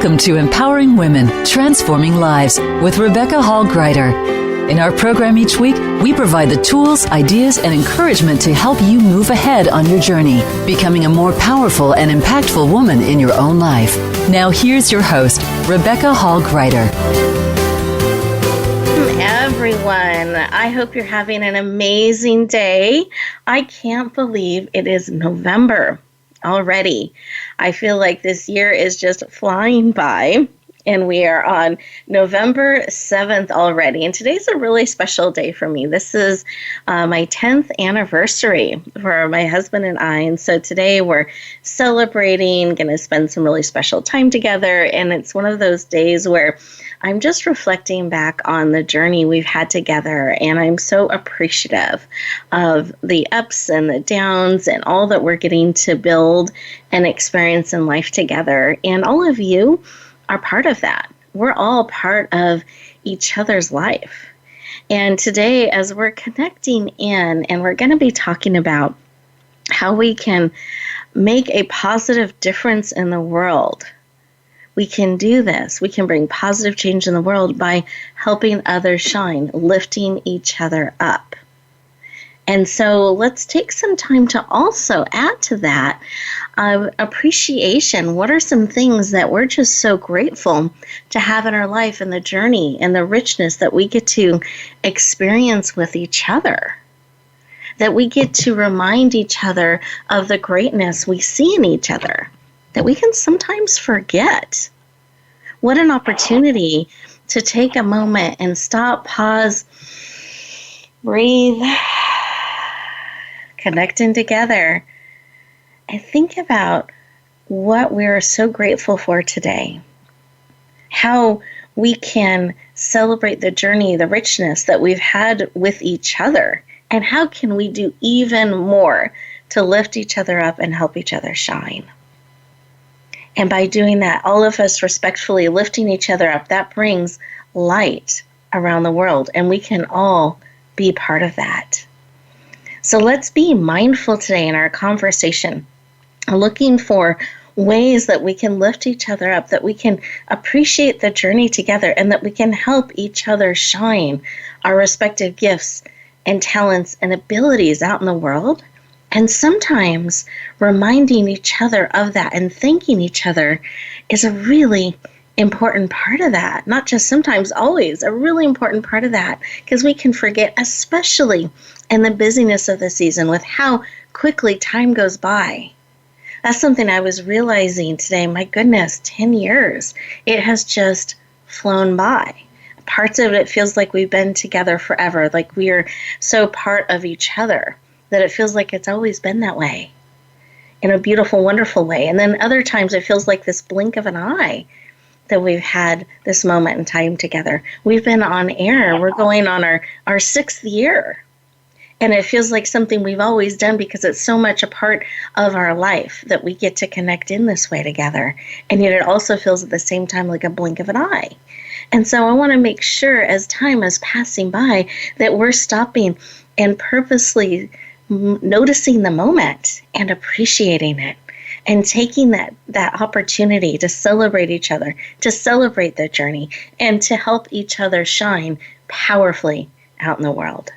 Welcome to Empowering Women, Transforming Lives with Rebecca Hall Greider. In our program each week, we provide the tools, ideas, and encouragement to help you move ahead on your journey, becoming a more powerful and impactful woman in your own life. Now here's your host, Rebecca Hall Greider. Everyone, I hope you're having an amazing day. I can't believe it is November already. I feel like this year is just flying by, and we are on November 7th already. And today's a really special day for me. This is my 10th anniversary for my husband and I. And so today we're celebrating, going to spend some really special time together. And it's one of those days where I'm just reflecting back on the journey we've had together, and I'm so appreciative of the ups and the downs and all that we're getting to build and experience in life together. And all of you are part of that. We're all part of each other's life. And today, as we're connecting in, and we're going to be talking about how we can make a positive difference in the world. We can do this. We can bring positive change in the world by helping others shine, lifting each other up. And so let's take some time to also add to that appreciation. What are some things that we're just so grateful to have in our life, and the journey and the richness that we get to experience with each other? That we get to remind each other of the greatness we see in each other, that we can sometimes forget. What an opportunity to take a moment and stop, pause, breathe, connecting together, and think about what we're so grateful for today. How we can celebrate the journey, the richness that we've had with each other, and how can we do even more to lift each other up and help each other shine. And by doing that, all of us respectfully lifting each other up, that brings light around the world, and we can all be part of that. So let's be mindful today in our conversation, looking for ways that we can lift each other up, that we can appreciate the journey together, and that we can help each other shine our respective gifts and talents and abilities out in the world. And sometimes reminding each other of that and thanking each other is a really important part of that. Not just sometimes, always a really important part of that, because we can forget, especially in the busyness of the season with how quickly time goes by. That's something I was realizing today. My goodness, 10 years. It has just flown by. Parts of it feels like we've been together forever, like we are so part of each other, that it feels like it's always been that way in a beautiful, wonderful way. And then other times it feels like this blink of an eye that we've had this moment in time together. We've been on air. We're going on our 6th year. And it feels like something we've always done because it's so much a part of our life that we get to connect in this way together. And yet it also feels at the same time like a blink of an eye. And so I want to make sure as time is passing by that we're stopping and purposely noticing the moment and appreciating it, and taking that opportunity to celebrate each other, to celebrate the journey, and to help each other shine powerfully out in the world.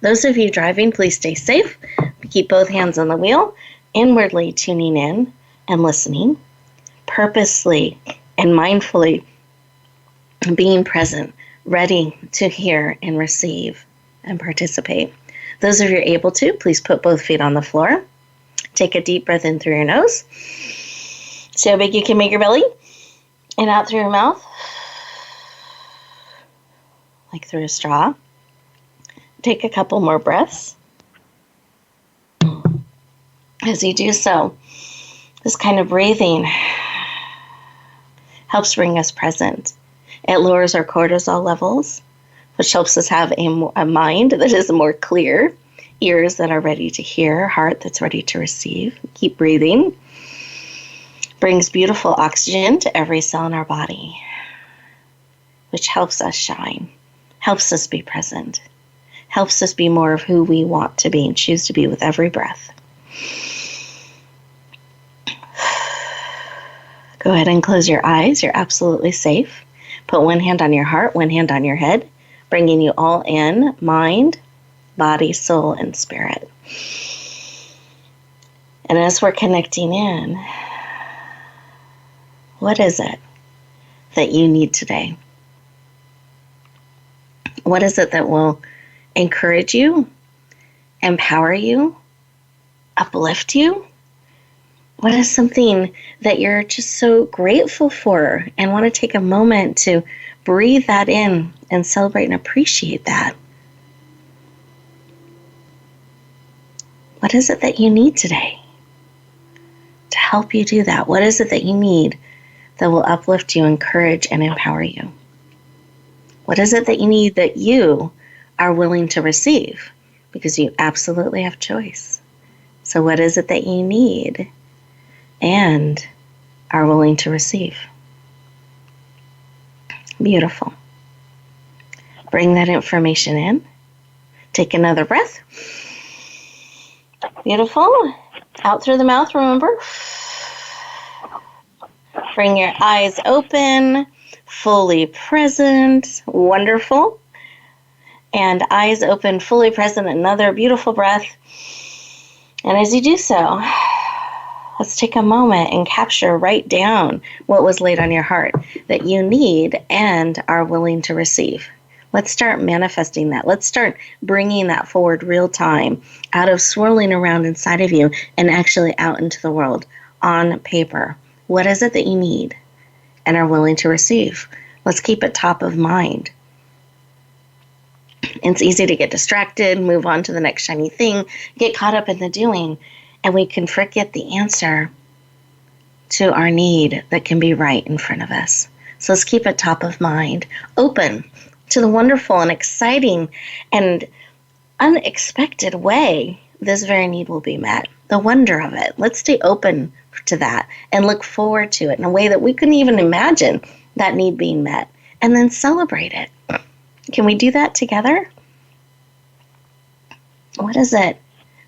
Those of you driving, please stay safe. Keep both hands on the wheel, inwardly tuning in and listening, purposely and mindfully being present, ready to hear and receive and participate. Those of you able to, please put both feet on the floor. Take a deep breath in through your nose. See how big you can make your belly. And out through your mouth, like through a straw. Take a couple more breaths. As you do so, this kind of breathing helps bring us present. It lowers our cortisol levels, which helps us have a mind that is more clear, ears that are ready to hear, heart that's ready to receive. Keep breathing. Brings beautiful oxygen to every cell in our body, which helps us shine, helps us be present, helps us be more of who we want to be and choose to be with every breath. Go ahead and close your eyes. You're absolutely safe. Put one hand on your heart, one hand on your head, bringing you all in, mind, body, soul, and spirit. And as we're connecting in, what is it that you need today? What is it that will encourage you, empower you, uplift you? What is something that you're just so grateful for and want to take a moment to breathe that in and celebrate and appreciate that? What is it that you need today to help you do that? What is it that you need that will uplift you, encourage, and empower you? What is it that you need that you are willing to receive? Because you absolutely have choice. So what is it that you need and are willing to receive? Beautiful. Bring that information in. Take another breath. Beautiful. Out through the mouth, remember. Bring your eyes open, fully present. Wonderful. And eyes open, fully present. Another beautiful breath. And as you do so, let's take a moment and write down what was laid on your heart that you need and are willing to receive. Let's start manifesting that. Let's start bringing that forward real time, out of swirling around inside of you and actually out into the world on paper. What is it that you need and are willing to receive? Let's keep it top of mind. It's easy to get distracted, move on to the next shiny thing, get caught up in the doing, and we can forget the answer to our need that can be right in front of us. So let's keep it top of mind, open to the wonderful and exciting and unexpected way this very need will be met. The wonder of it. Let's stay open to that and look forward to it in a way that we couldn't even imagine that need being met, and then celebrate it. Can we do that together? What is it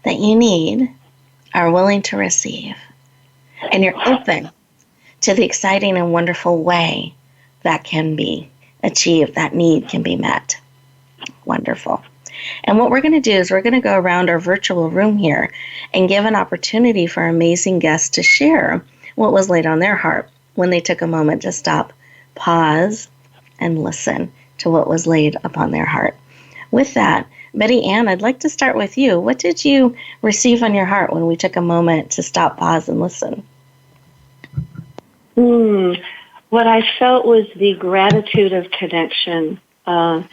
that you need, are willing to receive, and you're open to the exciting and wonderful way that can be achieved, that need can be met? Wonderful. And what we're going to do is we're going to go around our virtual room here and give an opportunity for amazing guests to share what was laid on their heart when they took a moment to stop, pause, and listen to what was laid upon their heart. With that, Betty Ann, I'd like to start with you. What did you receive on your heart when we took a moment to stop, pause, and listen? What I felt was the gratitude of connection. My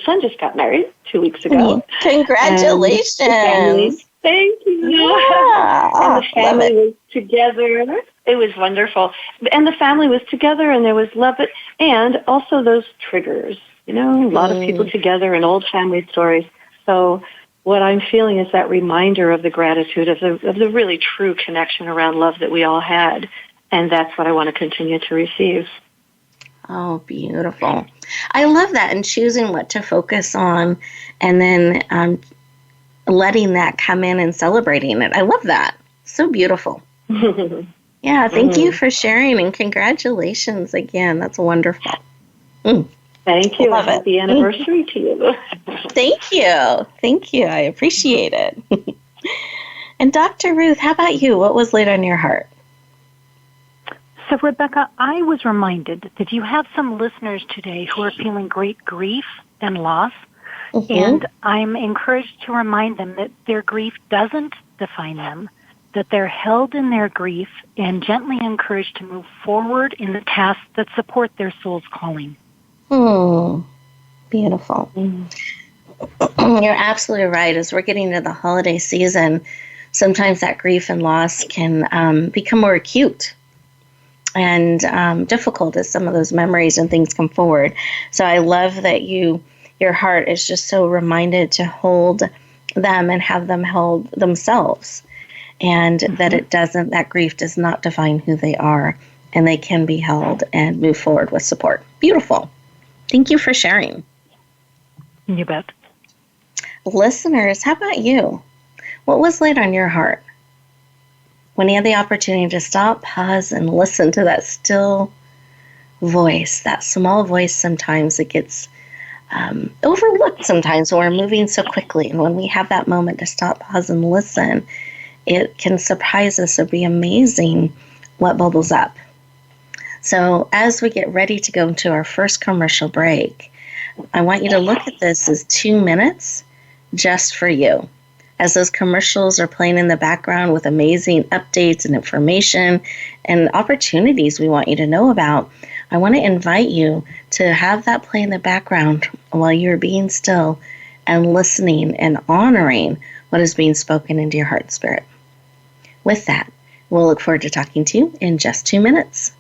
son just got married 2 weeks ago. Congratulations. Thank you. Yeah. And the family was together. It was wonderful. And the family was together, and there was love, and also those triggers. A lot of people together and old family stories. So what I'm feeling is that reminder of the gratitude of the really true connection around love that we all had. And that's what I want to continue to receive. Oh, beautiful. I love that, and choosing what to focus on and then letting that come in and celebrating it. I love that. So beautiful. Yeah, thank you for sharing, and congratulations again. That's wonderful. Thank you. Love it. Happy anniversary to you. Thank you. Thank you. I appreciate it. And Dr. Ruth, how about you? What was laid on your heart? So, Rebecca, I was reminded that you have some listeners today who are feeling great grief and loss, and I'm encouraged to remind them that their grief doesn't define them, that they're held in their grief and gently encouraged to move forward in the tasks that support their soul's calling. Beautiful. You're absolutely right. As we're getting to the holiday season, sometimes that grief and loss can become more acute and difficult as some of those memories and things come forward. So I love that your heart is just so reminded to hold them and have them held themselves, and that grief does not define who they are, and they can be held and move forward with support. Beautiful. Thank you for sharing. You bet. Listeners, how about you? What was laid on your heart? when you have the opportunity to stop, pause, and listen to that still voice, that small voice sometimes that gets overlooked sometimes when we're moving so quickly. And when we have that moment to stop, pause, and listen, it can surprise us or be amazing what bubbles up. So as we get ready to go into our first commercial break, I want you to look at this as 2 minutes just for you. As those commercials are playing in the background with amazing updates and information and opportunities we want you to know about, I want to invite you to have that play in the background while you're being still and listening and honoring what is being spoken into your heart and spirit. With that, we'll look forward to talking to you in just 2 minutes.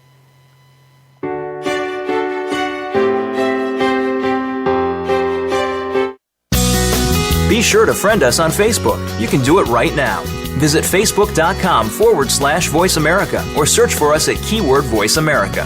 Be sure to friend us on Facebook. You can do it right now. Visit facebook.com/Voice America or search for us at keyword Voice America.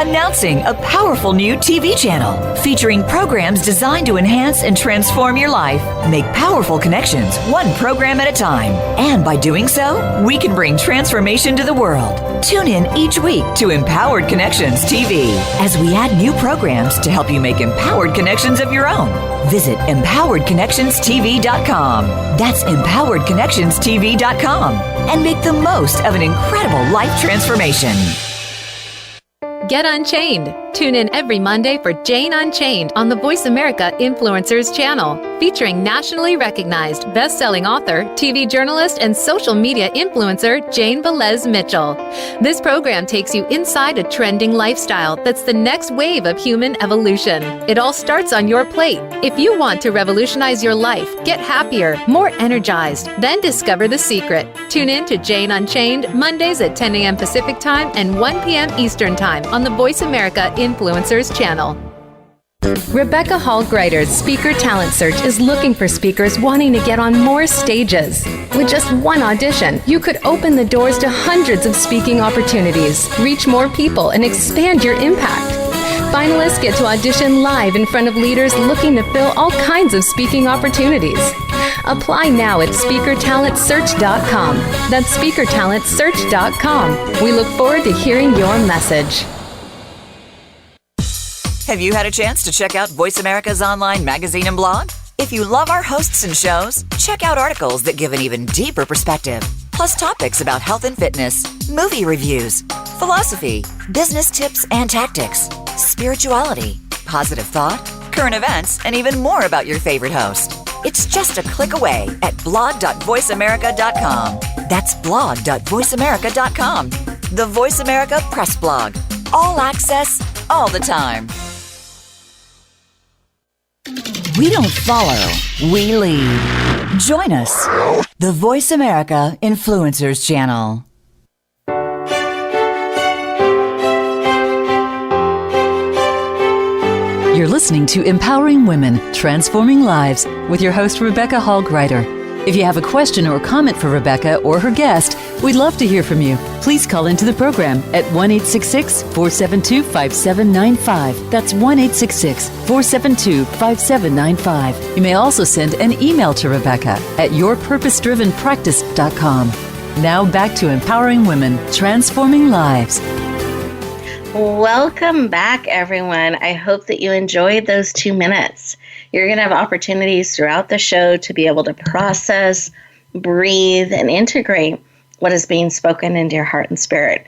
Announcing a powerful new TV channel featuring programs designed to enhance and transform your life. Make powerful connections, one program at a time. And by doing so, we can bring transformation to the world. Tune in each week to Empowered Connections TV as we add new programs to help you make empowered connections of your own. Visit empoweredconnectionstv.com. That's empoweredconnectionstv.com. And make the most of an incredible life transformation. Get Unchained. Tune in every Monday for Jane Unchained on the Voice America Influencers channel, featuring nationally recognized best-selling author, TV journalist, and social media influencer Jane Velez Mitchell. This program takes you inside a trending lifestyle that's the next wave of human evolution. It all starts on your plate. If you want to revolutionize your life, get happier, more energized, then discover the secret. Tune in to Jane Unchained Mondays at 10 a.m. Pacific Time and 1 p.m. Eastern Time on the Voice America Influencers channel. Rebecca Hall Greider's Speaker Talent Search is looking for speakers wanting to get on more stages. With just one audition, you could open the doors to hundreds of speaking opportunities, reach more people, and expand your impact. Finalists get to audition live in front of leaders looking to fill all kinds of speaking opportunities. Apply now at SpeakerTalentSearch.com. That's SpeakerTalentSearch.com. We look forward to hearing your message. Have you had a chance to check out Voice America's online magazine and blog? If you love our hosts and shows, check out articles that give an even deeper perspective, plus topics about health and fitness, movie reviews, philosophy, business tips and tactics, spirituality, positive thought, current events, and even more about your favorite host. It's just a click away at blog.voiceamerica.com. That's blog.voiceamerica.com. The Voice America Press Blog. All access, all the time. We don't follow, we lead. Join us, the Voice America Influencers channel. You're listening to Empowering Women, Transforming Lives with your host, Rebecca Hall Greider. If you have a question or comment for Rebecca or her guest, we'd love to hear from you. Please call into the program at 1-866-472-5795. That's 1-866-472-5795. You may also send an email to Rebecca at yourpurposedrivenpractice.com. Now back to Empowering Women, Transforming Lives. Welcome back, everyone. I hope that you enjoyed those 2 minutes. You're going to have opportunities throughout the show to be able to process, breathe, and integrate what is being spoken into your heart and spirit.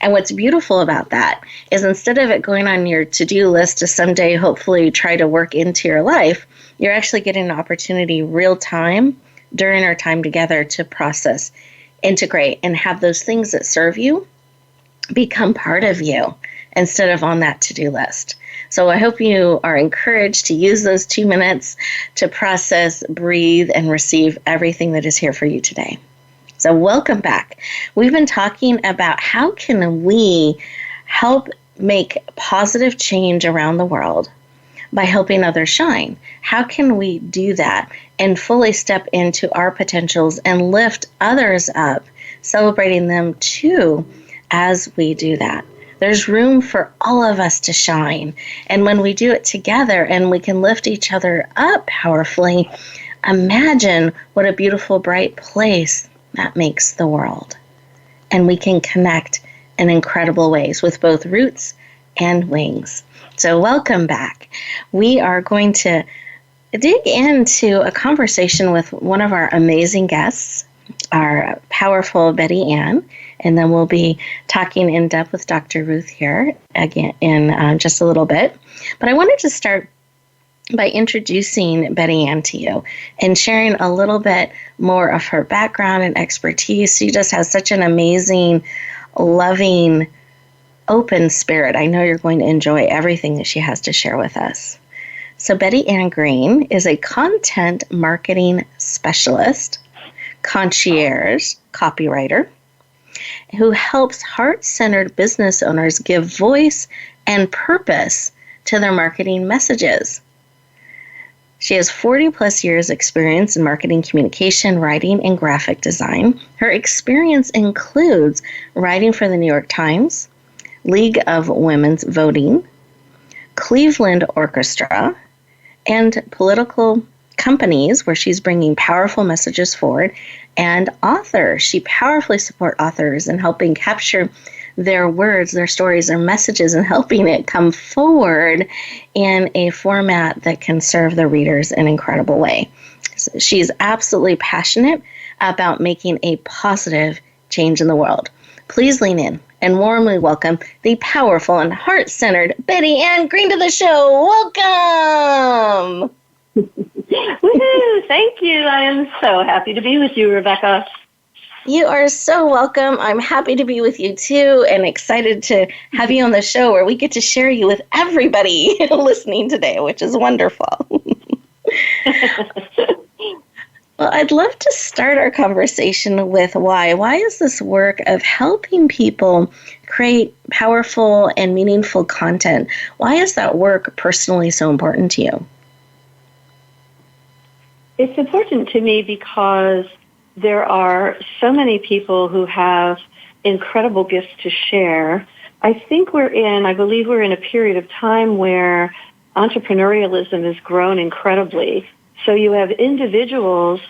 And what's beautiful about that is instead of it going on your to-do list to someday hopefully try to work into your life, you're actually getting an opportunity real time during our time together to process, integrate, and have those things that serve you become part of you instead of on that to-do list. So I hope you are encouraged to use those 2 minutes to process, breathe, and receive everything that is here for you today. So welcome back. We've been talking about how can we help make positive change around the world by helping others shine. How can we do that and fully step into our potentials and lift others up, celebrating them too as we do that? There's room for all of us to shine. And when we do it together and we can lift each other up powerfully, imagine what a beautiful, bright place that makes the world. And we can connect in incredible ways with both roots and wings. So welcome back. We are going to dig into a conversation with one of our amazing guests, our powerful Betty Ann, and then we'll be talking in depth with Dr. Ruth here again in just a little bit. But I wanted to start by introducing Betty Ann to you and sharing a little bit more of her background and expertise. She just has such an amazing, loving, open spirit. I know you're going to enjoy everything that she has to share with us. So Betty Ann Green is a content marketing specialist, concierge copywriter, who helps heart-centered business owners give voice and purpose to their marketing messages. She has 40-plus years experience in marketing communication, writing, and graphic design. Her experience includes writing for the New York Times, League of Women's Voting, Cleveland Orchestra, and political companies where she's bringing powerful messages forward, and authors. She powerfully supports authors in helping capture their words, their stories, their messages, and helping it come forward in a format that can serve the readers in an incredible way. So she's absolutely passionate about making a positive change in the world. Please lean in and warmly welcome the powerful and heart-centered Betty Ann Green to the show. Welcome! Woohoo! Thank you. I am so happy to be with you, Rebecca. You are so welcome. I'm happy to be with you too, and excited to have you on the show where we get to share you with everybody listening today, which is wonderful. Well, I'd love to start our conversation with why. Why is this work of helping people create powerful and meaningful content? Why is that work personally so important to you? It's important to me because there are so many people who have incredible gifts to share. I believe we're in a period of time where entrepreneurialism has grown incredibly. So you have individuals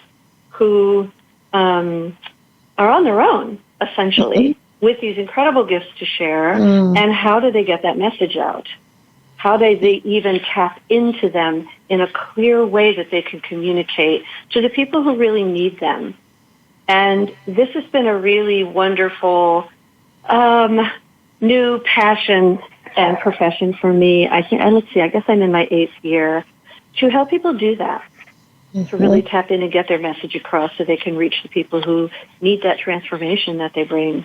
who are on their own, essentially, with these incredible gifts to share. And how do they get that message out? How do they even tap into them in a clear way that they can communicate to the people who really need them? And this has been a really wonderful new passion and profession for me. I guess I'm in my 8th year to help people do that, to really tap in and get their message across so they can reach the people who need that transformation that they bring.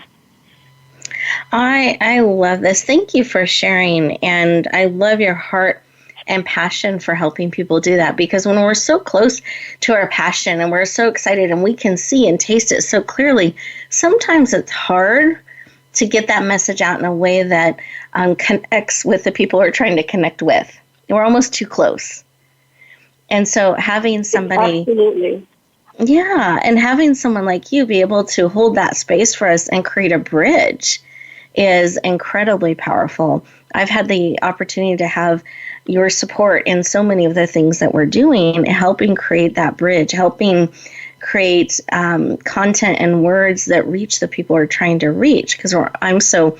I love this. Thank you for sharing. And I love your heart and passion for helping people do that, because when we're so close to our passion and we're so excited and we can see and taste it so clearly, sometimes it's hard to get that message out in a way that connects with the people we're trying to connect with. We're almost too close. And so having somebody... Absolutely. Yeah, and having someone like you be able to hold that space for us and create a bridge is incredibly powerful. I've had the opportunity to have your support in so many of the things that we're doing, helping create that bridge, helping create content and words that reach the people we're trying to reach, because I'm so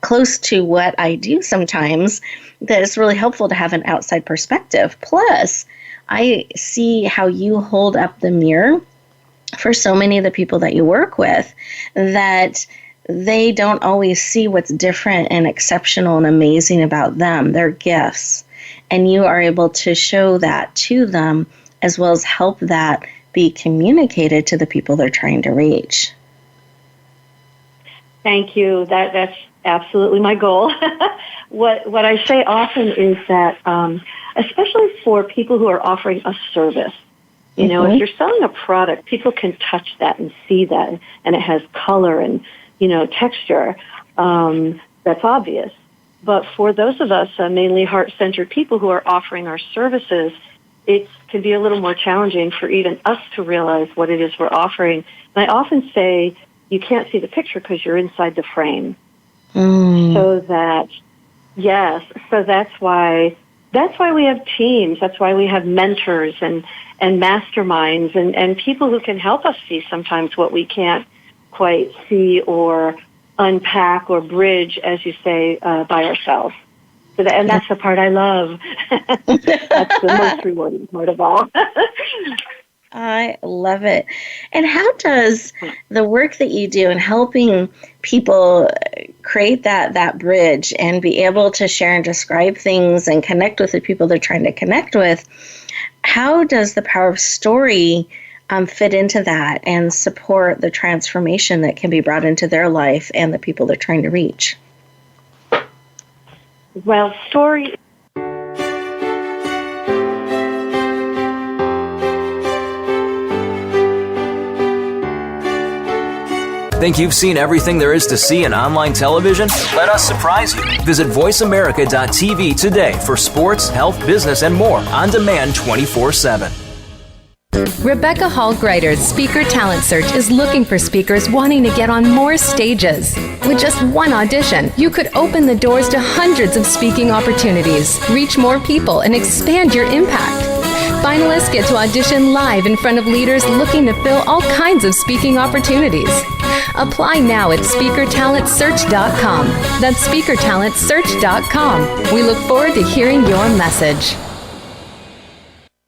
close to what I do sometimes that it's really helpful to have an outside perspective. Plus, I see how you hold up the mirror for so many of the people that you work with, that they don't always see what's different and exceptional and amazing about them, their gifts. And you are able to show that to them, as well as help that be communicated to the people they're trying to reach. Thank you. That's absolutely my goal. What I say often is that, especially for people who are offering a service, you know, if you're selling a product, people can touch that and see that, and it has color and, texture. That's obvious. But for those of us, mainly heart-centered people who are offering our services, it can be a little more challenging for even us to realize what it is we're offering. And I often say, you can't see the picture because you're inside the frame. So that's why that's why we have teams. That's why we have mentors and masterminds and people who can help us see sometimes what we can't quite see or unpack or bridge, as you say, by ourselves. So and that's the part I love. That's the most rewarding part of all. I love it. And how does the work that you do in helping people create that bridge and be able to share and describe things and connect with the people they're trying to connect with, how does the power of story fit into that and support the transformation that can be brought into their life and the people they're trying to reach? Well, story. Think you've seen everything there is to see in online television? Let us surprise you. Visit voiceamerica.tv today for sports, health, business, and more on demand 24/7. Rebecca Hall Greider's Speaker Talent Search is looking for speakers wanting to get on more stages. With just one audition, you could open the doors to hundreds of speaking opportunities, reach more people, and expand your impact. Finalists get to audition live in front of leaders looking to fill all kinds of speaking opportunities. Apply now at SpeakerTalentSearch.com. That's SpeakerTalentSearch.com. We look forward to hearing your message.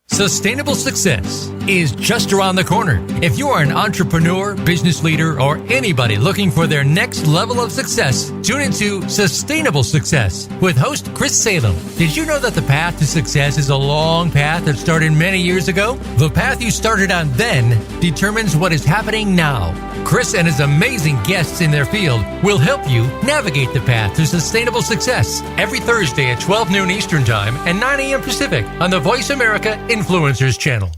Sustainable success is just around the corner. If you are an entrepreneur, business leader, or anybody looking for their next level of success, tune into Sustainable Success with host Chris Salem. Did you know that the path to success is a long path that started many years ago? The path you started on then determines what is happening now. Chris and his amazing guests in their field will help you navigate the path to sustainable success every Thursday at 12 noon Eastern Time and 9 a.m. Pacific on the Voice America Influencers Channel.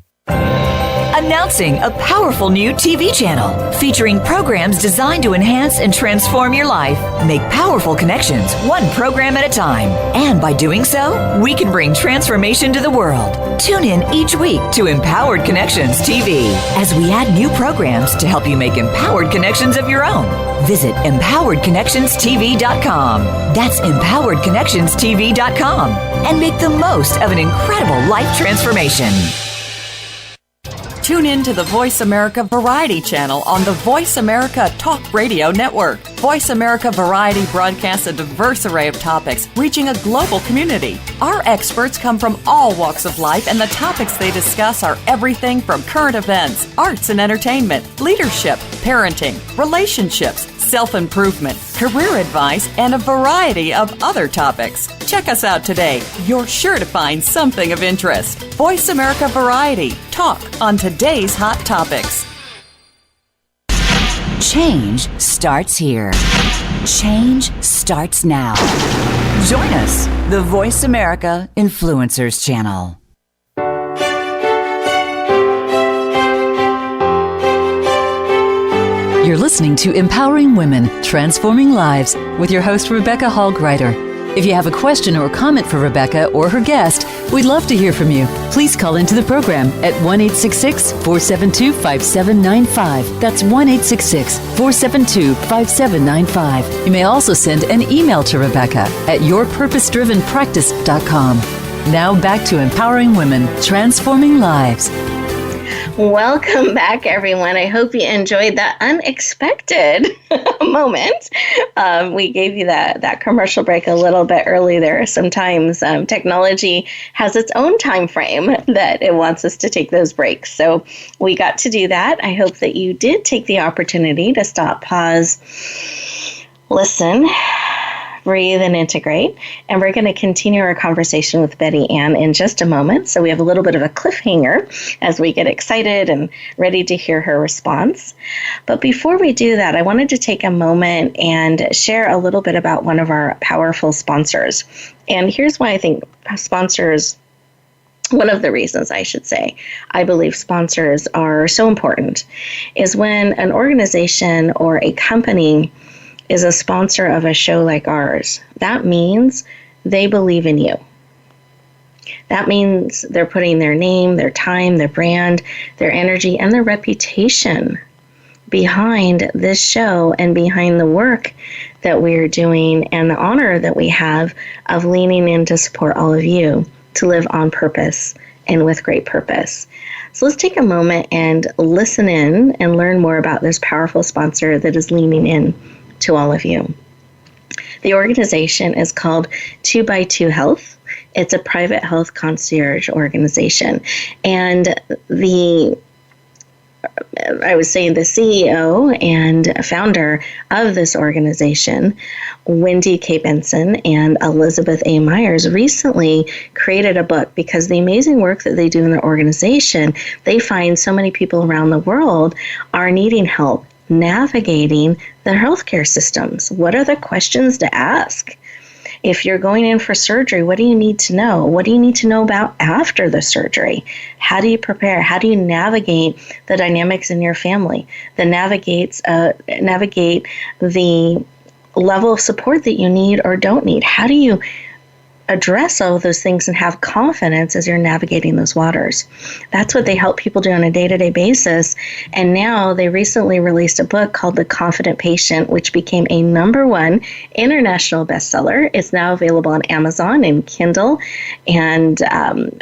Announcing a powerful new TV channel featuring programs designed to enhance and transform your life. Make powerful connections, one program at a time. And by doing so, we can bring transformation to the world. Tune in each week to Empowered Connections TV as we add new programs to help you make empowered connections of your own. Visit EmpoweredConnectionsTV.com. That's EmpoweredConnectionsTV.com. And make the most of an incredible life transformation. Tune in to the Voice America Variety channel on the Voice America Talk Radio Network. Voice America Variety broadcasts a diverse array of topics, reaching a global community. Our experts come from all walks of life, and the topics they discuss are everything from current events, arts and entertainment, leadership, parenting, relationships, self-improvement, career advice, and a variety of other topics. Check us out today. You're sure to find something of interest. Voice America Variety. Talk on today's hot topics. Change starts here. Change starts now. Join us, the Voice America Influencers Channel. You're listening to Empowering Women, Transforming Lives with your host, Rebecca Hall Greider. If you have a question or comment for Rebecca or her guest, we'd love to hear from you. Please call into the program at 1-866-472-5795. That's 1-866-472-5795. You may also send an email to Rebecca at yourpurposedrivenpractice.com. Now back to Empowering Women, Transforming Lives. Welcome back, everyone. I hope you enjoyed that unexpected moment. We gave you that commercial break a little bit early there. Sometimes technology has its own time frame that it wants us to take those breaks. So we got to do that. I hope that you did take the opportunity to stop, pause, listen, breathe, and integrate. And we're going to continue our conversation with Betty Ann in just a moment. So we have a little bit of a cliffhanger as we get excited and ready to hear her response. But before we do that, I wanted to take a moment and share a little bit about one of our powerful sponsors. And here's why I think sponsors, one of the reasons I should say, I believe sponsors are so important, is when an organization or a company is a sponsor of a show like ours, that means they believe in you. That means they're putting their name, their time, their brand, their energy, and their reputation behind this show and behind the work that we're doing and the honor that we have of leaning in to support all of you to live on purpose and with great purpose. So let's take a moment and listen in and learn more about this powerful sponsor that is leaning in to all of you. The organization is called 2x2 Health. It's a private health concierge organization. And the CEO and founder of this organization, Wendy K. Benson and Elizabeth A. Myers, recently created a book because the amazing work that they do in their organization, they find so many people around the world are needing help navigating their healthcare systems. What are the questions to ask? If you're going in for surgery, what do you need to know? What do you need to know about after the surgery? How do you prepare? How do you navigate the dynamics in your family? Navigate the level of support that you need or don't need? How do you address all of those things and have confidence as you're navigating those waters? That's what they help people do on a day-to-day basis. And now they recently released a book called The Confident Patient, which became a #1 international bestseller. It's now available on Amazon and Kindle and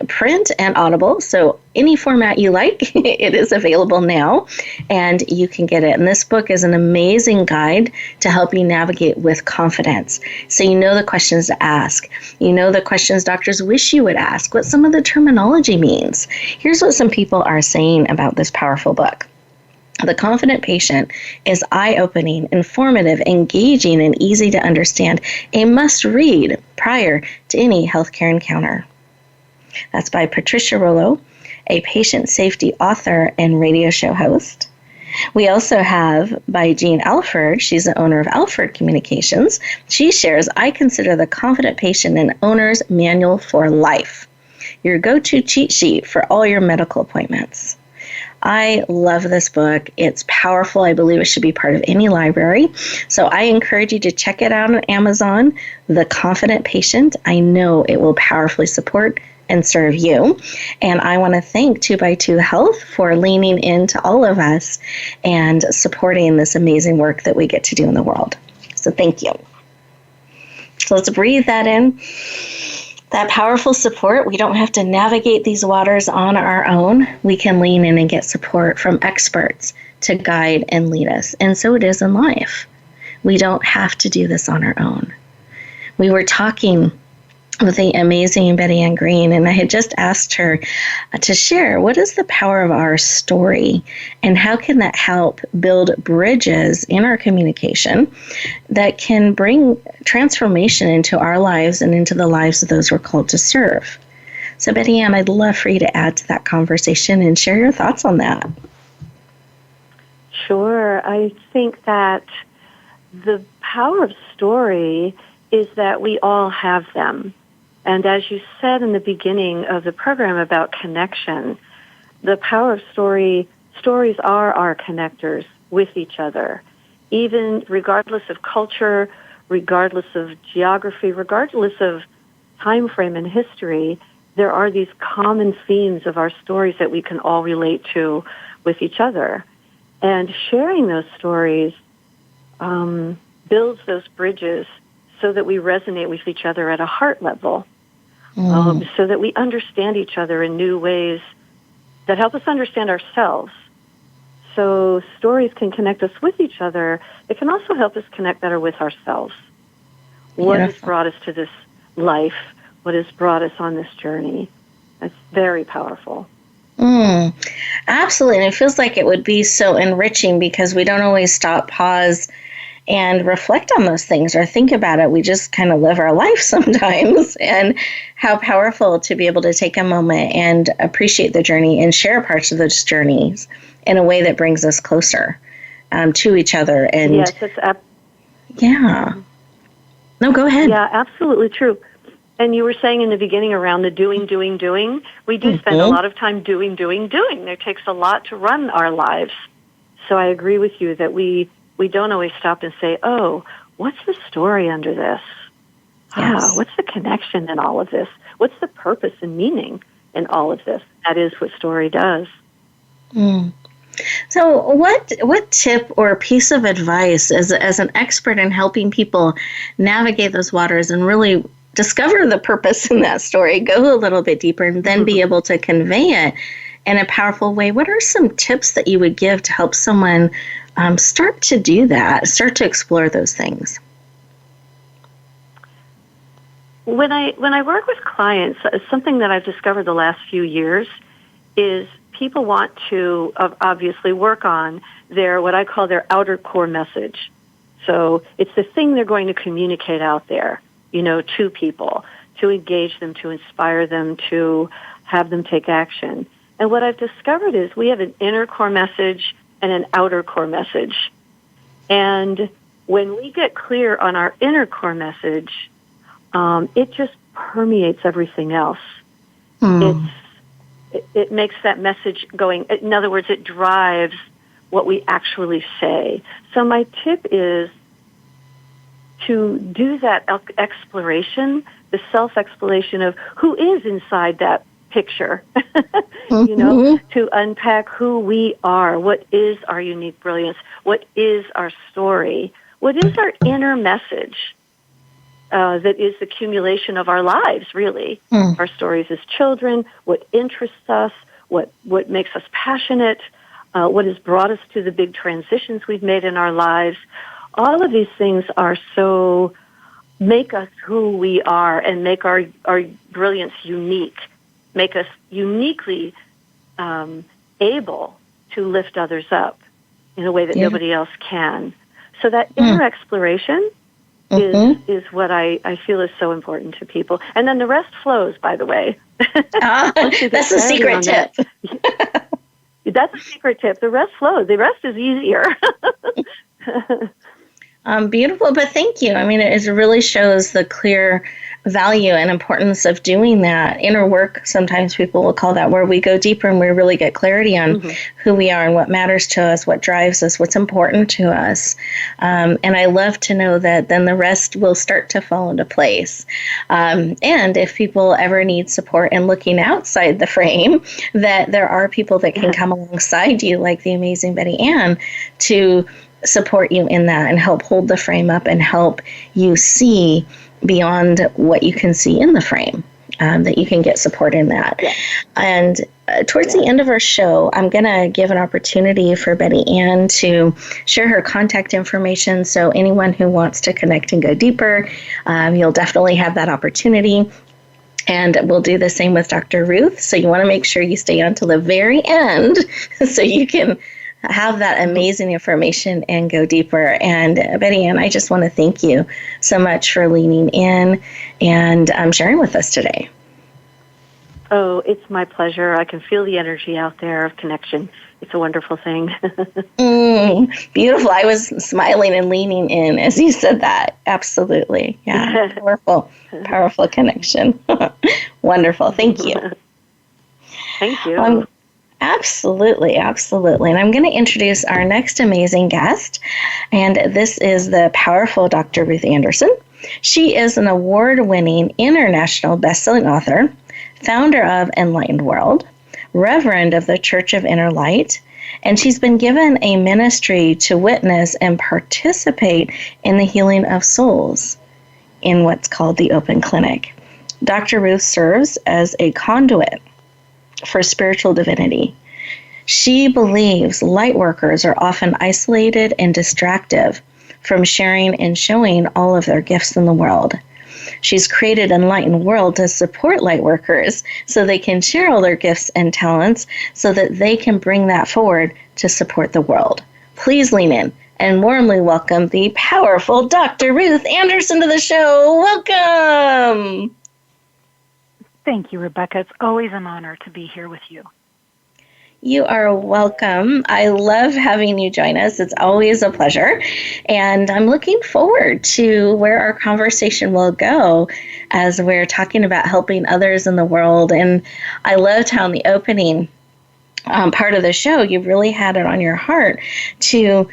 print and Audible. So any format you like, it is available now, and you can get it. And this book is an amazing guide to help you navigate with confidence. So you know the questions to ask. You know the questions doctors wish you would ask, what some of the terminology means. Here's what some people are saying about this powerful book. The Confident Patient is eye-opening, informative, engaging, and easy to understand. A must-read prior to any healthcare encounter. That's by Patricia Rollo, a patient safety author and radio show host. We also have by Jean Alford. She's the owner of Alford Communications. She shares, I consider The Confident Patient an owner's manual for life, your go-to cheat sheet for all your medical appointments. I love this book. It's powerful. I believe it should be part of any library. So I encourage you to check it out on Amazon, The Confident Patient. I know it will powerfully support and serve you. And I want to thank 2x2 Health for leaning into all of us and supporting this amazing work that we get to do in the world. So thank you. So let's breathe that in. That powerful support. We don't have to navigate these waters on our own. We can lean in and get support from experts to guide and lead us. And so it is in life. We don't have to do this on our own. We were talking with the amazing Betty Ann Green, and I had just asked her to share what is the power of our story and how can that help build bridges in our communication that can bring transformation into our lives and into the lives of those we're called to serve. So Betty Ann, I'd love for you to add to that conversation and share your thoughts on that. Sure. I think that the power of story is that we all have them. And as you said in the beginning of the program about connection, the power of stories are our connectors with each other. Even regardless of culture, regardless of geography, regardless of time frame and history, there are these common themes of our stories that we can all relate to with each other. And sharing those stories builds those bridges so that we resonate with each other at a heart level, so that we understand each other in new ways that help us understand ourselves. So stories can connect us with each other. It can also help us connect better with ourselves. What has brought us to this life? What has brought us on this journey? That's very powerful. Absolutely. And it feels like it would be so enriching because we don't always stop, pause, and reflect on those things or think about it. We just kind of live our life sometimes, and how powerful to be able to take a moment and appreciate the journey and share parts of those journeys in a way that brings us closer to each other. And yes, it's yeah. No, go ahead. Yeah, absolutely true. And you were saying in the beginning around the doing. We do spend a lot of time doing. It takes a lot to run our lives. So I agree with you that we don't always stop and say, oh, what's the story under this? Yes. What's the connection in all of this? What's the purpose and meaning in all of this? That is what story does. So what tip or piece of advice as an expert in helping people navigate those waters and really discover the purpose in that story, go a little bit deeper, and then be able to convey it in a powerful way, what are some tips that you would give to help someone start to do that, start to explore those things? When I work with clients, something that I've discovered the last few years is people want to obviously work on what I call their outer core message. So it's the thing they're going to communicate out there, to people, to engage them, to inspire them, to have them take action. And what I've discovered is we have an inner core message and an outer core message. And when we get clear on our inner core message, it just permeates everything else. It makes that message going. In other words, it drives what we actually say. So my tip is to do that exploration, the self-exploration of who is inside that picture, to unpack who we are, what is our unique brilliance, what is our story, what is our inner message that is the accumulation of our lives, really. Our stories as children, what interests us, what makes us passionate, what has brought us to the big transitions we've made in our lives. All of these things make us who we are and make our brilliance unique, make us uniquely able to lift others up in a way that nobody else can. So that inner exploration is what I feel is so important to people. And then the rest flows, by the way. That's a secret tip. That's a secret tip. The rest flows. The rest is easier. Beautiful, but thank you. I mean, it really shows the clear value and importance of doing that. Inner work, sometimes people will call that, where we go deeper and we really get clarity on who we are and what matters to us, what drives us, what's important to us. And I love to know that then the rest will start to fall into place. And if people ever need support in looking outside the frame, that there are people that can come alongside you, like the amazing Betty Ann, to support you in that and help hold the frame up and help you see beyond what you can see in the frame, that you can get support in that. And towards the end of our show, I'm going to give an opportunity for Betty Ann to share her contact information. So anyone who wants to connect and go deeper, you'll definitely have that opportunity. And we'll do the same with Dr. Ruth. So you want to make sure you stay on to the very end so you can have that amazing information and go deeper. And Betty Ann, I just want to thank you so much for leaning in and sharing with us today. Oh, it's my pleasure. I can feel the energy out there of connection. It's a wonderful thing. Beautiful. I was smiling and leaning in as you said that. Absolutely. Yeah. Powerful connection. Wonderful. Thank you. Thank you. Absolutely. And I'm going to introduce our next amazing guest, and this is the powerful Dr. Ruth Anderson. She is an award-winning international best-selling author, founder of Enlightened World, Reverend of the Church of Inner Light, and she's been given a ministry to witness and participate in the healing of souls in what's called the Open Clinic. Dr. Ruth serves as a conduit for spiritual divinity. She believes light workers are often isolated and distractive from sharing and showing all of their gifts in the world. She's created Enlightened World to support light workers so they can share all their gifts and talents so that they can bring that forward to support the world. Please lean in and warmly welcome the powerful Dr. Ruth Anderson to the show. Welcome! Thank you, Rebecca. It's always an honor to be here with you. You are welcome. I love having you join us. It's always a pleasure. And I'm looking forward to where our conversation will go as we're talking about helping others in the world. And I loved how in the opening part of the show, you really had it on your heart to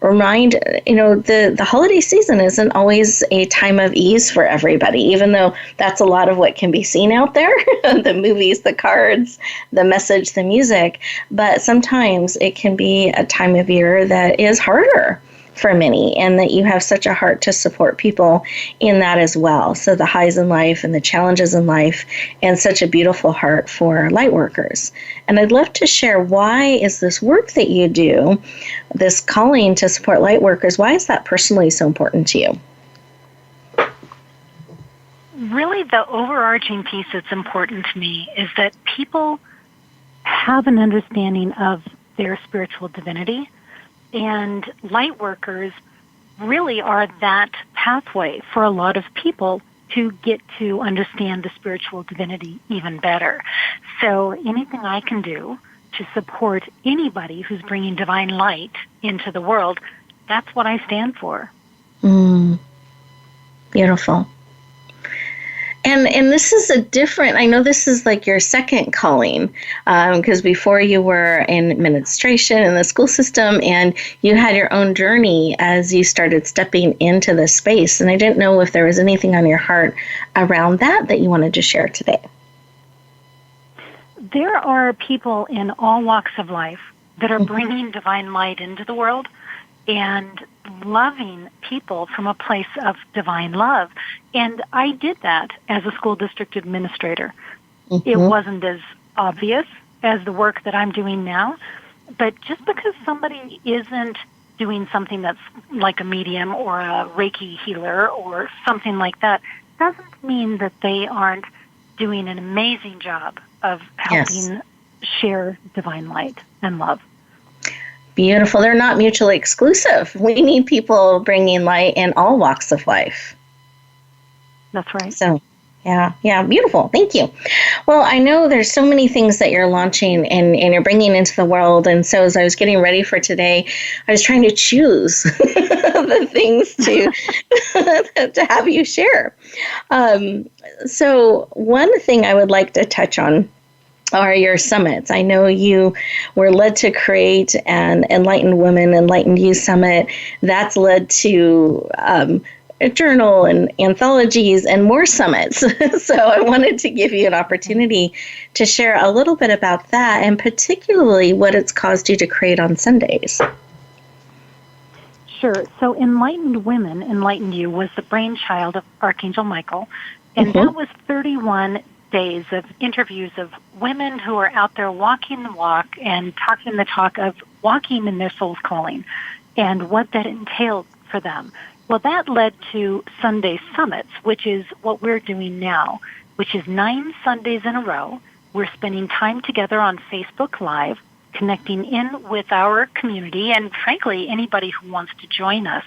remind, the holiday season isn't always a time of ease for everybody, even though that's a lot of what can be seen out there, the movies, the cards, the message, the music. But sometimes it can be a time of year that is harder for many, and that you have such a heart to support people in that as well. So the highs in life and the challenges in life, and such a beautiful heart for light workers. And I'd love to share, why is this work that you do, this calling to support light workers, why is that personally so important to you? Really, the overarching piece that's important to me is that people have an understanding of their spiritual divinity. And light workers really are that pathway for a lot of people to get to understand the spiritual divinity even better. So anything I can do to support anybody who's bringing divine light into the world, that's what I stand for. Beautiful. And this is I know this is like your second calling, because before you were in administration in the school system, and you had your own journey as you started stepping into this space. And I didn't know if there was anything on your heart around that you wanted to share today. There are people in all walks of life that are bringing divine light into the world and loving people from a place of divine love. And I did that as a school district administrator. It wasn't as obvious as the work that I'm doing now, but just because somebody isn't doing something that's like a medium or a Reiki healer or something like that, doesn't mean that they aren't doing an amazing job of helping share divine light and love. Beautiful. They're not mutually exclusive. We need people bringing light in all walks of life. That's right. So, yeah, beautiful. Thank you. Well, I know there's so many things that you're launching and you're bringing into the world. And so as I was getting ready for today, I was trying to choose the things to have you share. So one thing I would like to touch on are your summits. I know you were led to create an Enlightened Women, Enlightened Youth Summit. That's led to a journal and anthologies and more summits. So I wanted to give you an opportunity to share a little bit about that, and particularly what it's caused you to create on Sundays. Sure. So Enlightened Women, Enlightened You was the brainchild of Archangel Michael, and that was 31 days of interviews of women who are out there walking the walk and talking the talk of walking in their soul's calling and what that entailed for them. Well, that led to Sunday Summits, which is what we're doing now, which is 9 Sundays in a row. We're spending time together on Facebook Live, connecting in with our community and, frankly, anybody who wants to join us.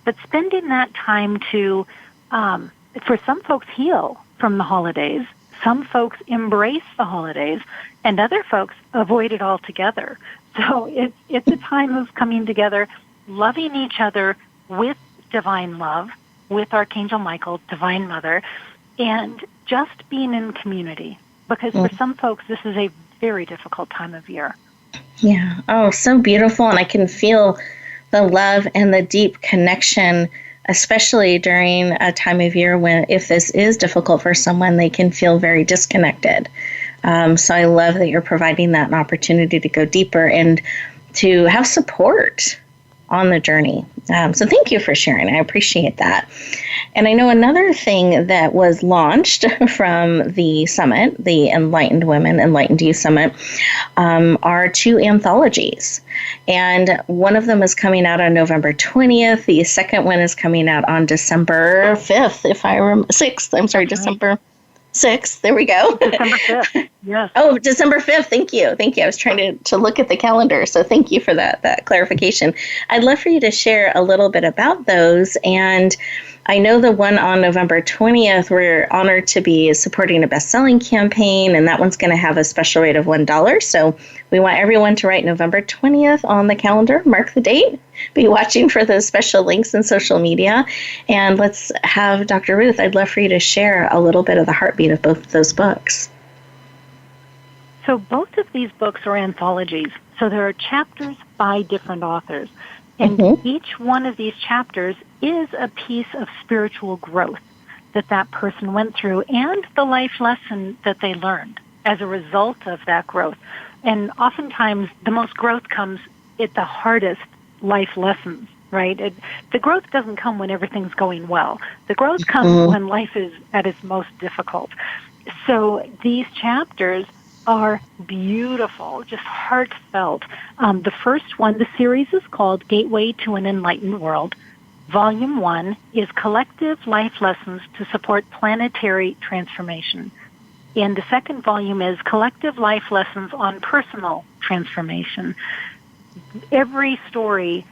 But spending that time to, for some folks, heal from the holidays. Some folks embrace the holidays, and other folks avoid it altogether. So it's a time of coming together, loving each other with divine love, with Archangel Michael, Divine Mother, and just being in community. Because for some folks, this is a very difficult time of year. Yeah. Oh, so beautiful. And I can feel the love and the deep connection, especially during a time of year when, if this is difficult for someone, they can feel very disconnected. So I love that you're providing that an opportunity to go deeper and to have support on the journey. So thank you for sharing. I appreciate that. And I know another thing that was launched from the summit, the Enlightened Women, Enlightened Youth Summit, are 2 anthologies. And one of them is coming out on November 20th. The second one is coming out on December 5th, if I remember, 6th. I'm sorry, December 6th. There we go. December 5th. Yes. Oh, December 5th. Thank you. I was trying to look at the calendar. So thank you for that clarification. I'd love for you to share a little bit about those. And I know the one on November 20th, we're honored to be supporting a best-selling campaign, and that one's going to have a special rate of $1. So we want everyone to write November 20th on the calendar, mark the date, be watching for those special links in social media. And let's have Dr. Ruth, I'd love for you to share a little bit of the heartbeat of both of those books. So both of these books are anthologies. So there are chapters by different authors. And each one of these chapters is a piece of spiritual growth that person went through and the life lesson that they learned as a result of that growth. And oftentimes the most growth comes at the hardest life lessons, right? The growth doesn't come when everything's going well. The growth comes when life is at its most difficult. So these chapters are beautiful, just heartfelt. The first one, the series is called Gateway to an Enlightened World. Volume 1 is Collective Life Lessons to Support Planetary Transformation. And the second volume is Collective Life Lessons on Personal Transformation. Every story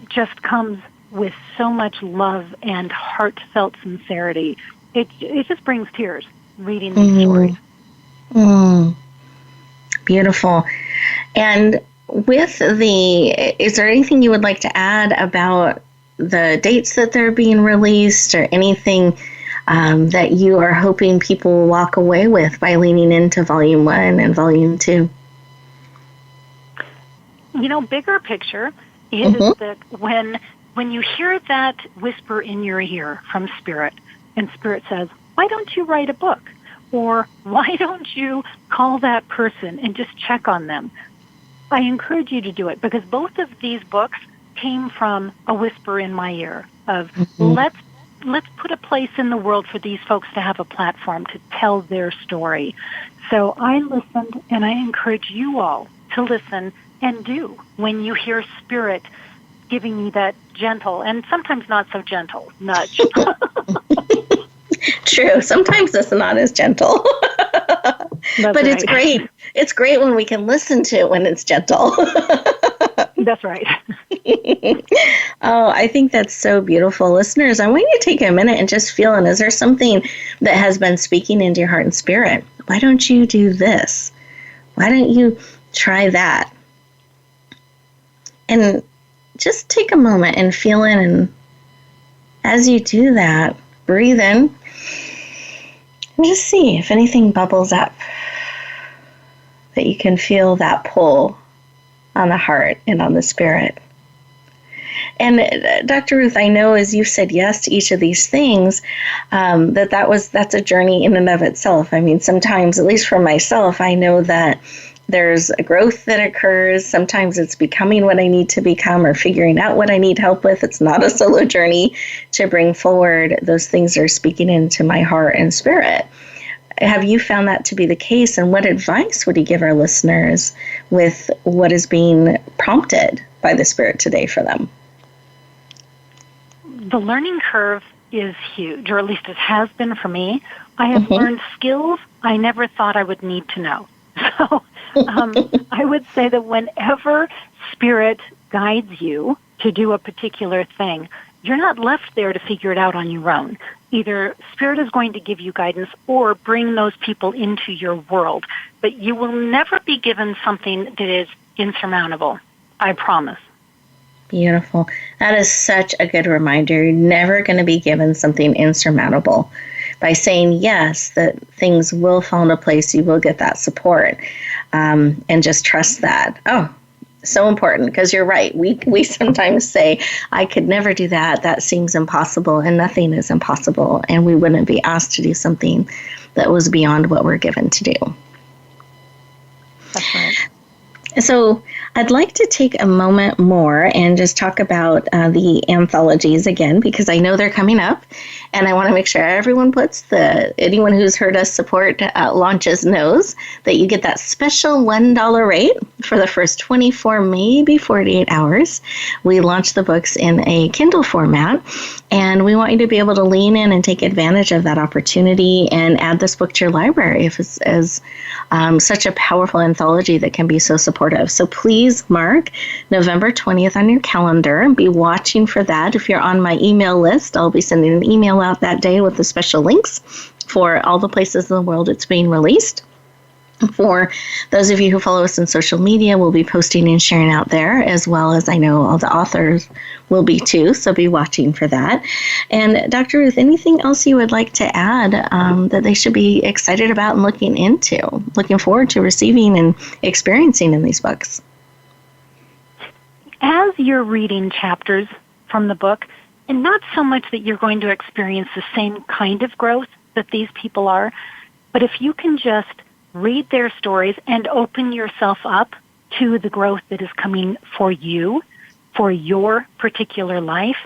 just comes with so much love and heartfelt sincerity. It just brings tears reading these stories. Beautiful. And with is there anything you would like to add about the dates that they're being released, or anything that you are hoping people will walk away with by leaning into Volume 1 and Volume 2? Bigger picture is that when you hear that whisper in your ear from Spirit, and Spirit says, why don't you write a book? Or why don't you call that person and just check on them? I encourage you to do it, because both of these books came from a whisper in my ear of let's put a place in the world for these folks to have a platform to tell their story. So I listened, and I encourage you all to listen and do when you hear Spirit giving you that gentle and sometimes not so gentle nudge. True. Sometimes it's not as gentle. But right. It's great. It's great when we can listen to it when it's gentle. That's right. Oh, I think that's so beautiful. Listeners, I want you to take a minute and just feel, and is there something that has been speaking into your heart and spirit? Why don't you do this? Why don't you try that? And just take a moment and feel in, and as you do that, breathe in and just see if anything bubbles up, that you can feel that pull on the heart and on the spirit. And Dr. Ruth, I know as you said yes to each of these things, that's a journey in and of itself. I mean, sometimes, at least for myself, I know that there's a growth that occurs. Sometimes it's becoming what I need to become or figuring out what I need help with. It's not a solo journey to bring forward those things that are speaking into my heart and spirit. Have you found that to be the case? And what advice would you give our listeners with what is being prompted by the Spirit today for them? The learning curve is huge, or at least it has been for me. I have learned skills I never thought I would need to know. So I would say that whenever Spirit guides you to do a particular thing, you're not left there to figure it out on your own. Either Spirit is going to give you guidance or bring those people into your world. But you will never be given something that is insurmountable. I promise. Beautiful. That is such a good reminder. You're never going to be given something insurmountable. By saying yes, that things will fall into place, you will get that support, and just trust that. Oh, so important, because you're right. We sometimes say, I could never do that. That seems impossible, and nothing is impossible, and we wouldn't be asked to do something that was beyond what we're given to do. That's right. So I'd like to take a moment more and just talk about the anthologies again, because I know they're coming up, and I want to make sure everyone anyone who's heard us support launches knows that you get that special $1 rate for the first 24, maybe 48 hours. We launch the books in a Kindle format, and we want you to be able to lean in and take advantage of that opportunity and add this book to your library if it's as such a powerful anthology that can be so supportive. So please mark November 20th on your calendar and be watching for that. If you're on my email list, I'll be sending an email out that day with the special links for all the places in the world it's being released. For those of you who follow us on social media, we'll be posting and sharing out there, as well as I know all the authors will be too, so be watching for that. And Dr. Ruth, anything else you would like to add that they should be excited about and looking forward to receiving and experiencing in these books? as you're reading chapters from the book, and not so much that you're going to experience the same kind of growth that these people are, but if you can just read their stories and open yourself up to the growth that is coming for you, for your particular life,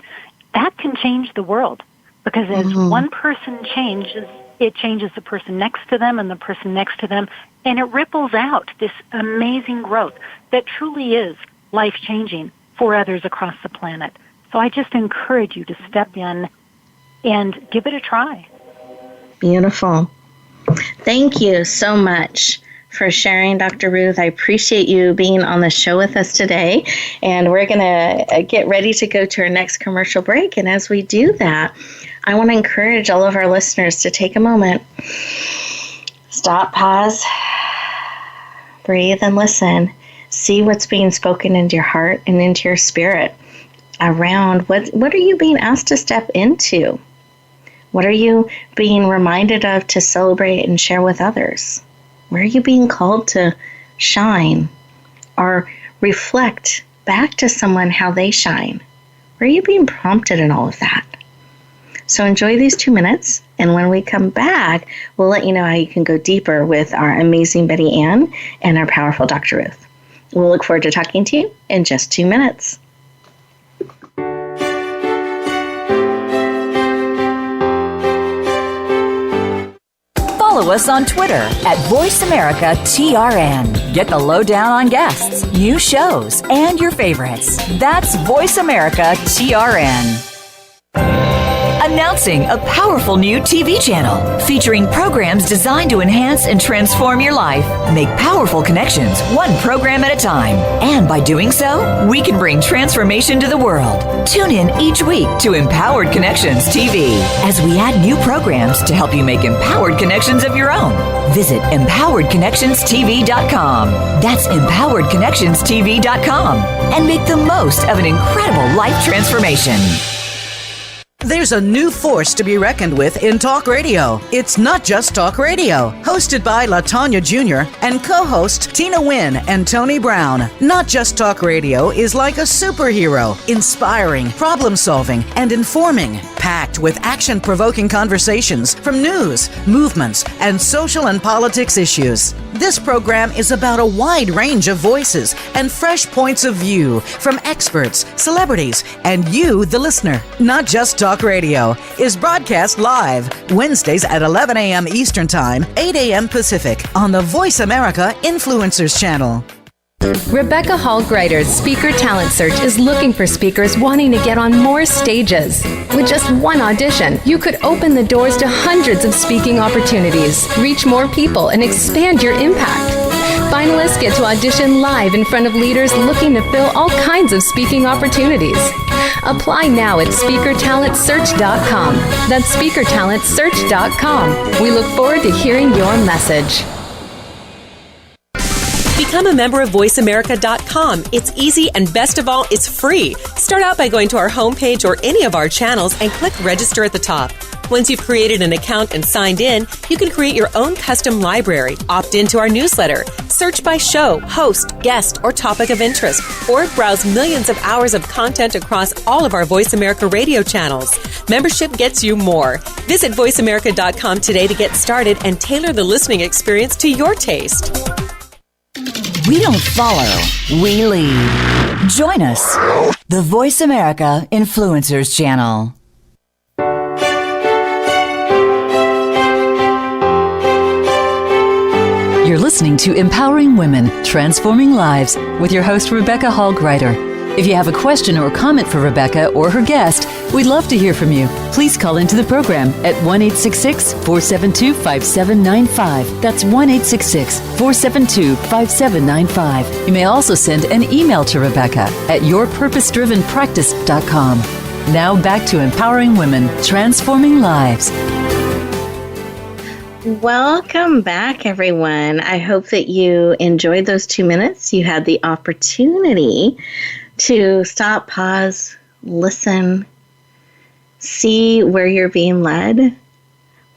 that can change the world. Because as one person changes, it changes the person next to them and the person next to them, and it ripples out this amazing growth that truly is life-changing for others across the planet. So I just encourage you to step in and give it a try. Beautiful. Thank you so much for sharing, Dr. Ruth. I appreciate you being on the show with us today. And we're going to get ready to go to our next commercial break. And as we do that, I want to encourage all of our listeners to take a moment, stop, pause, breathe, and listen. See what's being spoken into your heart and into your spirit around what are you being asked to step into? What are you being reminded of to celebrate and share with others? Where are you being called to shine or reflect back to someone how they shine? Where are you being prompted in all of that? So enjoy these 2 minutes, and when we come back, we'll let you know how you can go deeper with our amazing Betty Ann and our powerful Dr. Ruth. We'll look forward to talking to you in just 2 minutes. Follow us on Twitter at VoiceAmericaTRN. Get the lowdown on guests, new shows, and your favorites. That's VoiceAmericaTRN. Announcing a powerful new TV channel featuring programs designed to enhance and transform your life. Make powerful connections, one program at a time. And by doing so, we can bring transformation to the world. Tune in each week to Empowered Connections TV as we add new programs to help you make empowered connections of your own. Visit EmpoweredConnectionsTV.com. That's EmpoweredConnectionsTV.com. And make the most of an incredible life transformation. There's a new force to be reckoned with in talk radio. It's Not Just Talk Radio, hosted by LaTanya Jr. and co-host Tina Wynn and Tony Brown. Not Just Talk Radio is like a superhero, inspiring, problem-solving, and informing, packed with action-provoking conversations from news, movements, and social and politics issues. This program is about a wide range of voices and fresh points of view from experts, celebrities, and you, the listener. Not Just Talk Radio is broadcast live Wednesdays at 11 a.m. Eastern Time, 8 a.m. Pacific on the Voice America Influencers Channel. Rebecca Hall Greider's Speaker Talent Search is looking for speakers wanting to get on more stages. With just one audition, you could open the doors to hundreds of speaking opportunities, reach more people, and expand your impact. Finalists get to audition live in front of leaders looking to fill all kinds of speaking opportunities. Apply now at SpeakerTalentSearch.com. That's SpeakerTalentSearch.com. We look forward to hearing your message. Become a member of VoiceAmerica.com. It's easy, and best of all, it's free. Start out by going to our homepage or any of our channels and click Register at the top. Once you've created an account and signed in, you can create your own custom library, opt into our newsletter, search by show, host, guest, or topic of interest, or browse millions of hours of content across all of our Voice America radio channels. Membership gets you more. Visit VoiceAmerica.com today to get started and tailor the listening experience to your taste. We don't follow, we lead. Join us, the Voice America Influencers Channel. You're listening to Empowering Women, Transforming Lives with your host, Rebecca Hall Greider. If you have a question or comment for Rebecca or her guest, we'd love to hear from you. Please call into the program at 1-866-472-5795. That's 1-866-472-5795. You may also send an email to Rebecca at yourpurposedrivenpractice.com. Now back to Empowering Women, Transforming Lives. Welcome back, everyone. I hope that you enjoyed those 2 minutes. You had the opportunity to stop, pause, listen, see where you're being led,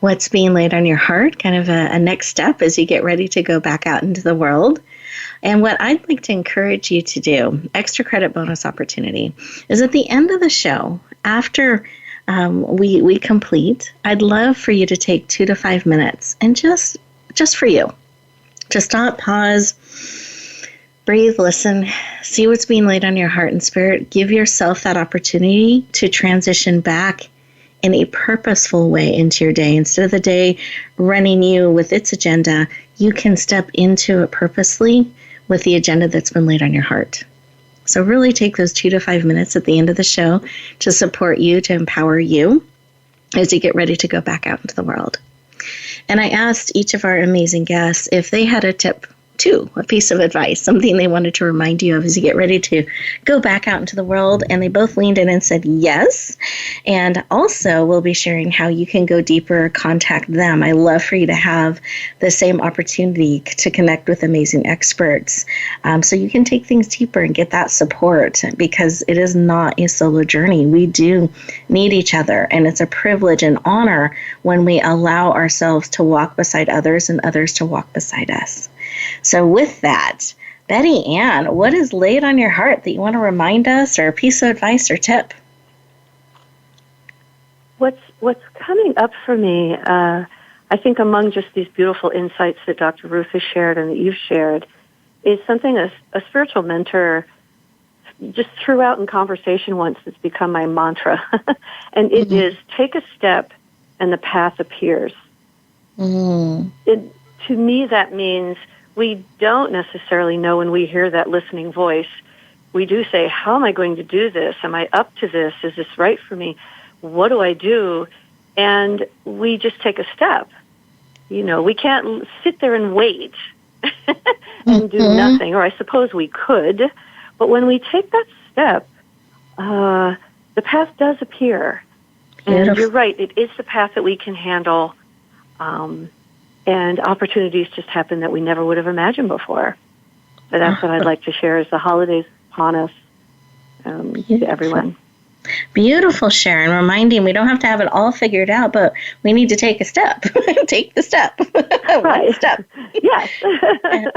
what's being laid on your heart, kind of a next step as you get ready to go back out into the world. And what I'd like to encourage you to do, extra credit bonus opportunity, is at the end of the show, after we complete, I'd love for you to take 2 to 5 minutes and just for you, to stop, pause, breathe, listen, see what's being laid on your heart and spirit. Give yourself that opportunity to transition back in a purposeful way into your day. Instead of the day running you with its agenda, you can step into it purposely with the agenda that's been laid on your heart. So really take those 2 to 5 minutes at the end of the show to support you, to empower you as you get ready to go back out into the world. And I asked each of our amazing guests if they had a tip too, a piece of advice, something they wanted to remind you of as you get ready to go back out into the world. And they both leaned in and said yes. And also we'll be sharing how you can go deeper, contact them. I love for you to have the same opportunity to connect with amazing experts, so you can take things deeper and get that support, because it is not a solo journey. We do need each other, and it's a privilege and honor when we allow ourselves to walk beside others and others to walk beside us. So with that, Betty Ann, what is laid on your heart that you want to remind us, or a piece of advice or tip? What's coming up for me, I think among just these beautiful insights that Dr. Ruth has shared and that you've shared, is something a spiritual mentor just threw out in conversation once that's become my mantra. And it is, take a step and the path appears. To me, that means we don't necessarily know when we hear that listening voice. We do say, how am I going to do this? Am I up to this? Is this right for me? What do I do? And we just take a step. You know, we can't sit there and wait and do nothing, or I suppose we could. But when we take that step, the path does appear. And you're right, it is the path that we can handle. And opportunities just happen that we never would have imagined before. But that's what I'd like to share as the holidays upon us, to everyone. Beautiful, Sharon. Reminding we don't have to have it all figured out, but we need to take a step. Take the step. Right. One step. Yes.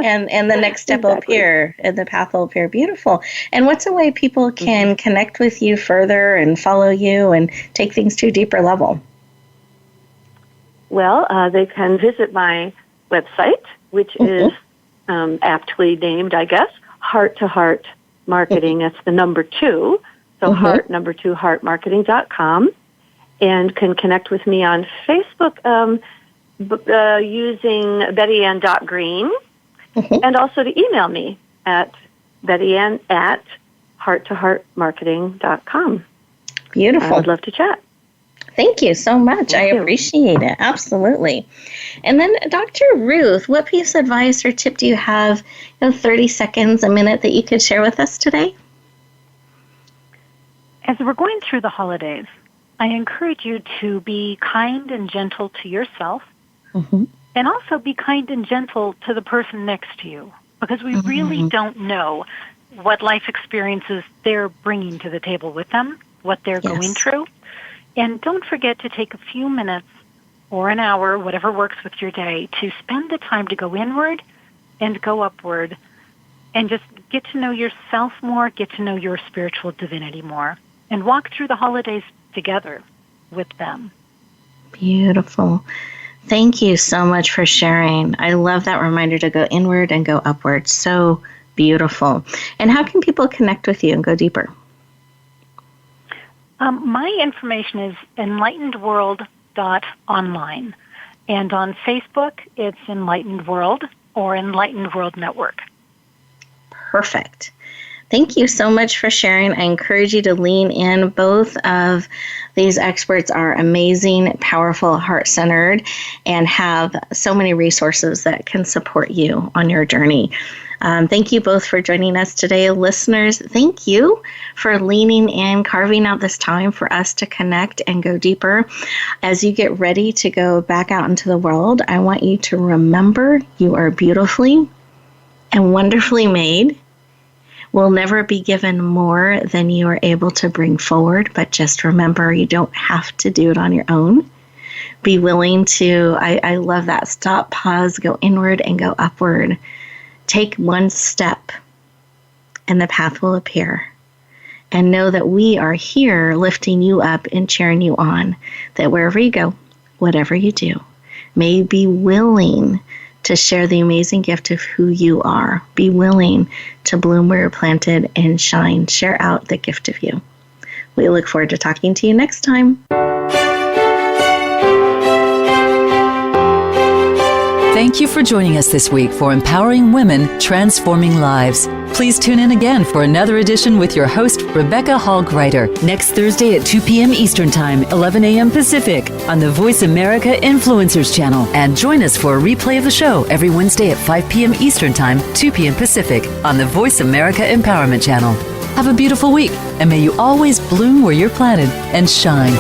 and the next step will appear, and the path will appear. Beautiful. And what's a way people can connect with you further and follow you and take things to a deeper level? Well, they can visit my website, which is aptly named, I guess, Heart to Heart Marketing. That's the number 2. So heart, number 2, heartmarketing.com. And can connect with me on Facebook using bettyann.green. And also to email me at bettyann@hearttoheartmarketing.com. Beautiful. I would love to chat. Thank you so much. I appreciate it. Absolutely. And then, Dr. Ruth, what piece of advice or tip do you have, 30 seconds, a minute, that you could share with us today? As we're going through the holidays, I encourage you to be kind and gentle to yourself, and also be kind and gentle to the person next to you, because we really don't know what life experiences they're bringing to the table with them, what they're going through. And don't forget to take a few minutes or an hour, whatever works with your day, to spend the time to go inward and go upward and just get to know yourself more, get to know your spiritual divinity more, and walk through the holidays together with them. Beautiful. Thank you so much for sharing. I love that reminder to go inward and go upward. So beautiful. And how can people connect with you and go deeper? My information is enlightenedworld.online. And on Facebook, it's Enlightened World or Enlightened World Network. Perfect. Thank you so much for sharing. I encourage you to lean in. Both of these experts are amazing, powerful, heart-centered, and have so many resources that can support you on your journey. Thank you both for joining us today. Listeners, thank you for leaning in, carving out this time for us to connect and go deeper. As you get ready to go back out into the world, I want you to remember you are beautifully and wonderfully made. Will never be given more than you are able to bring forward, but just remember you don't have to do it on your own. Be willing to, I love that, stop, pause, go inward and go upward. Take one step and the path will appear. And know that we are here lifting you up and cheering you on, that wherever you go, whatever you do, may you be willing to share the amazing gift of who you are. Be willing to bloom where you're planted and shine. Share out the gift of you. We look forward to talking to you next time. Thank you for joining us this week for Empowering Women, Transforming Lives. Please tune in again for another edition with your host, Rebecca Hall-Gruyter, next Thursday at 2 p.m. Eastern Time, 11 a.m. Pacific, on the Voice America Influencers Channel. And join us for a replay of the show every Wednesday at 5 p.m. Eastern Time, 2 p.m. Pacific, on the Voice America Empowerment Channel. Have a beautiful week, and may you always bloom where you're planted and shine.